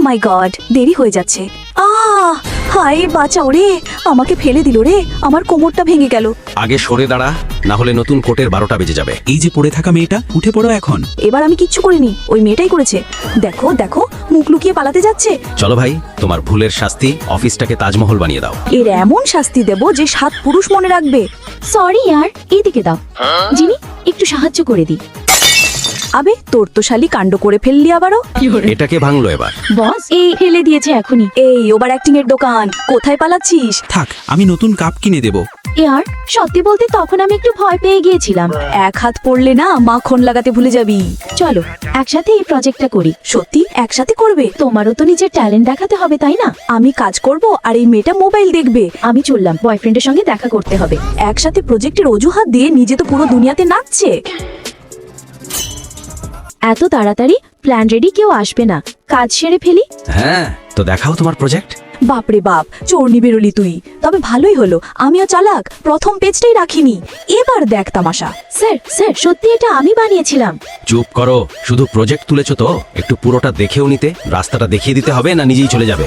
মাই god, দেরি হয়ে যাচ্ছে। হায় বাঁচাও রে, আমাকে ফেলে দিল রে, আমার কোমরটা ভেঙে গেল। আগে সরে দাঁড়া, না হলে নতুন কোটের 12টা বেজে যাবে। এই যে পড়ে থাকা মেয়েটা, উঠে পড়ো এখন। এবার আমি কিচ্ছু করিনি, ওই মেয়েটাই করেছে। দেখো দেখো, মুখ লুকিয়ে পালাতে যাচ্ছে। চলো ভাই, তোমার ভুলের শাস্তি অফিসটাকে তাজমহল বানিয়ে দাও। এর এমন শাস্তি দেব যে 7 পুরুষ মনে রাখবে। সরি ইয়ার, এইদিকে দাও। জিমি, একটু সাহায্য করে দি। আবে তোর তো শালি কাণ্ড করে ফেললি আবারও। এটাকে ভাঙলো এবার। বস, এই ফেলে দিয়েছে এখনই। এই ওভার অ্যাক্টিং এর দোকান, কোথায় পালাচ্ছিস? থাক, আমি নতুন কাপ কিনে দেব। ইয়ার, সত্যি বলতে তখন আমি একটু ভয় পেয়ে গিয়েছিলাম। এক হাত পড়লে না মাখন লাগাতে ভুলে যাবি। চলো একসাথে এই প্রজেক্টটা করি। সত্যি একসাথে করবে? তোমারও তো নিজের ট্যালেন্ট দেখাতে হবে, তাই না? আমি কাজ করব আর এই মেয়েটা মোবাইল দেখবে। আমি চললাম, বয়ফ্রেন্ডের সঙ্গে দেখা করতে হবে। একসাথে প্রজেক্টের অজুহাত দিয়ে নিজে তো পুরো দুনিয়াতে নাচছে। এত তাড়াতাড়ি প্ল্যান রেডি, কেউ আসবে না। কাজ সেরে ফেলি। হ্যাঁ, তো দেখাও তোমার প্রজেক্ট। বাপরে বাপ, চোরনি বেরোলি তুই। তবে ভালোই হলো, আমিও চালাক, প্রথম পেজটাই রাখিনি। এবার দেখ তামাশা। স্যার স্যার, সত্যি এটা আমি বানিয়েছিলাম। চুপ করো, শুধু প্রজেক্ট তুলেছো তো, একটু পুরোটা দেখেও নিতে। রাস্তাটা দেখিয়ে দিতে হবে, না নিজেই চলে যাবে?